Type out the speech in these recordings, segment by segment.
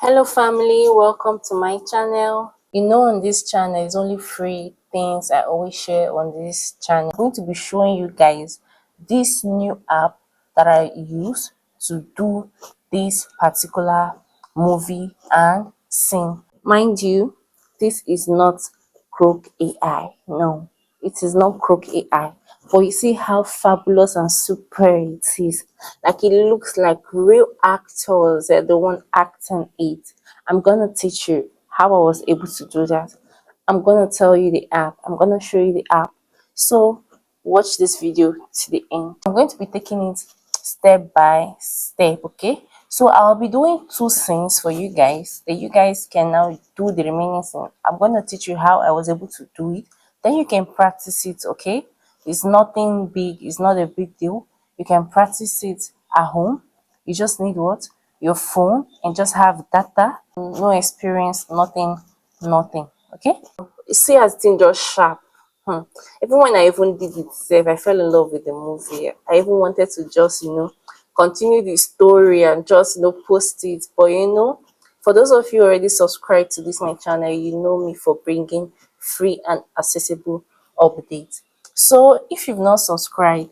Hello family, welcome to my channel. On this channel it's only free things I always share on this channel. I'm going to be showing you guys this new app that I use to do this particular movie and scene. Mind you, this is not GROK AI. No, it is not GROK AI. But you see how fabulous and super it is. Like it looks like real actors are the one acting it. I'm gonna teach you how I was able to do that. I'm gonna tell you the app. I'm gonna show you the app. So watch this video to the end. I'm going to be taking it step by step, okay? So I'll be doing two scenes for you guys that you guys can now do the remaining scene. I'm going to teach you how I was able to do it. Then you can practice it, okay? It's nothing big, it's not a big deal. You can practice it at home. You just need what? Your phone and just have data. No experience, nothing, okay? You see as thing just sharp. Even when I even did it sef, I fell in love with the movie. I even wanted to just, continue the story and just, post it. But for those of you already subscribed to this my channel, you know me for bringing free and accessible updates. So if you've not subscribed,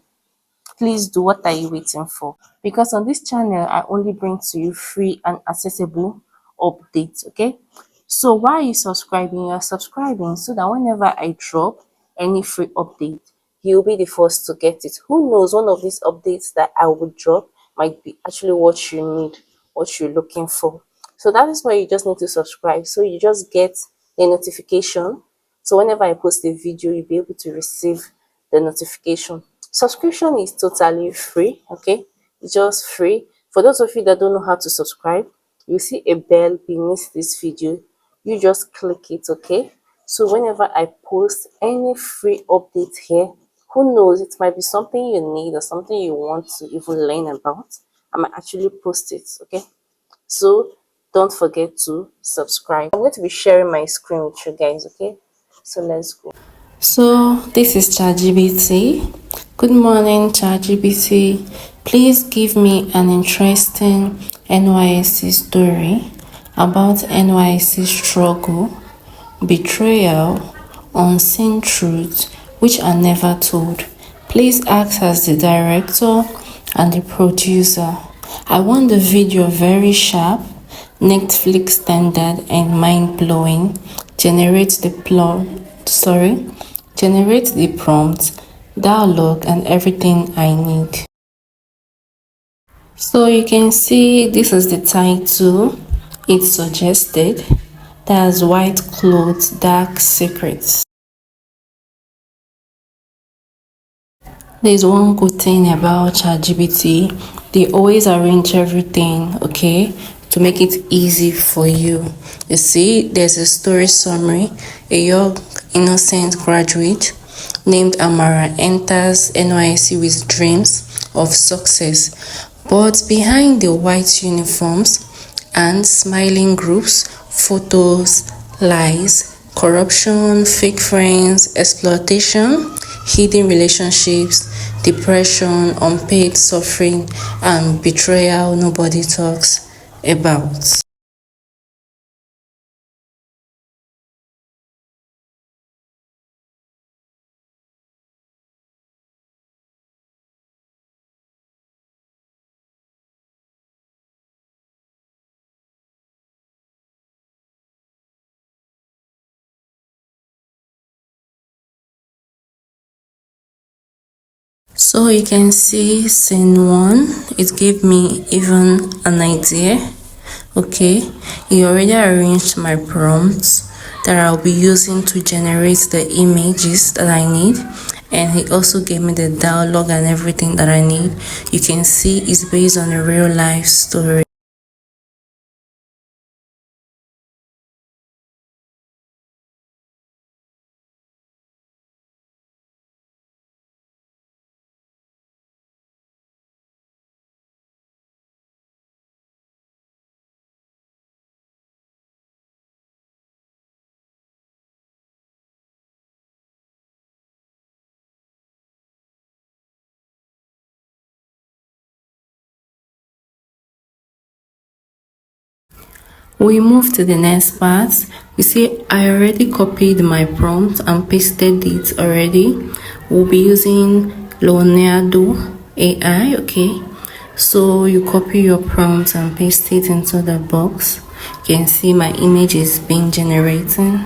please do. What are you waiting for? Because on this channel I only bring to you free and accessible updates, okay? So why are you subscribing? You're subscribing so that whenever I drop any free update, you'll be the first to get it. Who knows, one of these updates that I would drop might be actually what you need, what you're looking for. So that is why you just need to subscribe, so you just get a notification. So whenever I post a video, you'll be able to receive the notification. Subscription is totally free, okay? It's just free. For those of you that don't know how to subscribe, you see a bell beneath this video. You just click it, okay? So whenever I post any free update here, who knows, it might be something you need or something you want to even learn about. I might actually post it, okay? So don't forget to subscribe. I'm going to be sharing my screen with you guys, okay? So let's go. So this is ChatGPT. Good morning, ChatGPT. Please give me an interesting NYSC story about NYSC struggle, betrayal, unseen truths which are never told. Please act as the director and the producer. I want the video very sharp, Netflix standard and mind-blowing. Generate the prompt, dialogue and everything I need. So you can see this is the title it suggested. That's White Clothes, Dark Secrets. There's one good thing about ChatGPT. They always arrange everything, okay, to make it easy for you. You see, there's a story summary. A young, innocent graduate named Amara enters NYC with dreams of success. But behind the white uniforms and smiling groups, photos, lies, corruption, fake friends, exploitation, hidden relationships, depression, unpaid suffering, and betrayal nobody talks about. So you can see scene 1, it gave me even an idea. Okay, he already arranged my prompts that I'll be using to generate the images that I need, and he also gave me the dialogue and everything that I need. You can see it's based on a real life story. We move to the next part. You see, I already copied my prompt and pasted it already. We'll be using Leonardo AI, okay? So you copy your prompt and paste it into the box. You can see my image is being generated.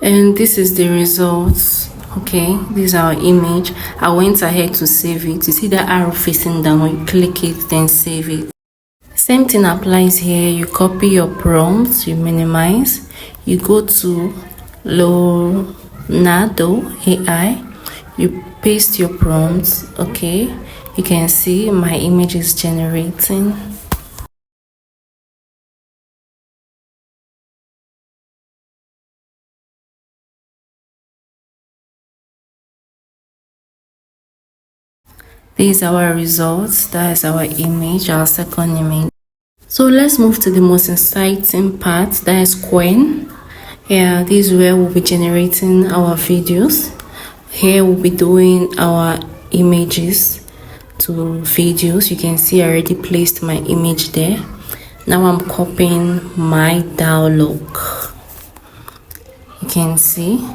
And this is the results. Okay, this is our image. I went ahead to save it. You see the arrow facing down. When you click it, then save it. Same thing applies here. You copy your prompt, you minimize, you go to Leonardo AI, you paste your prompts. Okay, you can see my image is generating. This is our results. That is our image, our second image. So let's move to the most exciting part, that is Quen. Yeah, this is where we'll be generating our videos. Here we'll be doing our images to videos. You can see I already placed my image there. Now I'm copying my dialogue. You can see.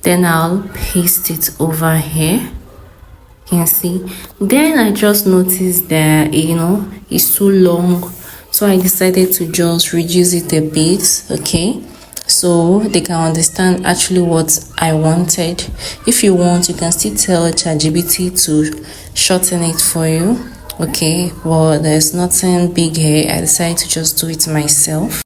Then I'll paste it over here. You can see. Then I just noticed that it's too long, so I decided to just reduce it a bit. Okay, so they can understand actually what I wanted. If you want, you can still tell ChatGPT to shorten it for you. Okay, but there's nothing big here. I decided to just do it myself.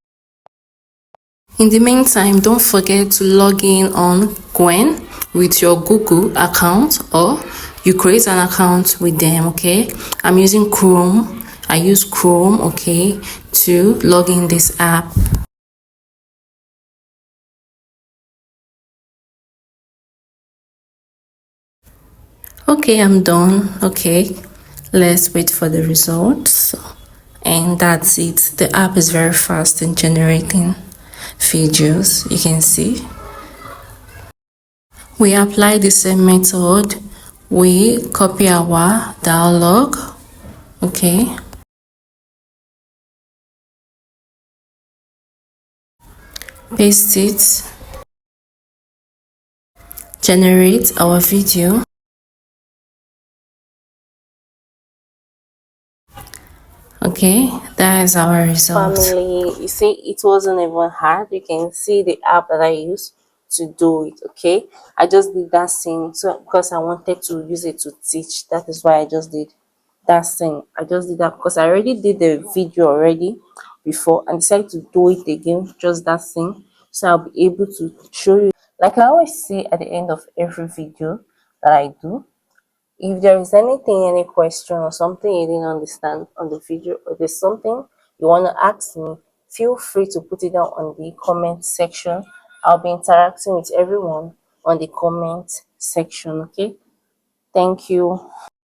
In the meantime, don't forget to log in on Gwen with your Google account, or you create an account with them. Okay, I'm using Chrome. I use Chrome, okay, to log in this app. Okay, I'm done. Okay, let's wait for the results. And that's it. The app is very fast in generating videos. You can see. We apply the same method. We copy our dialogue. Okay. Paste it. Generate our video. Okay, that is our result. Family, you see, it wasn't even hard. You can see the app that I used to do it. Okay, I just did that scene so because I wanted to use it to teach. That is why I just did that scene. I just did that because I already did the video already before and decided to do it again, just that scene, so I'll be able to show you. Like I always say at the end of every video that I do, if there is anything, any question or something you didn't understand on the video, or there's something you want to ask me, feel free to put it down on the comment section. I'll be interacting with everyone on the comment section. Okay, thank you.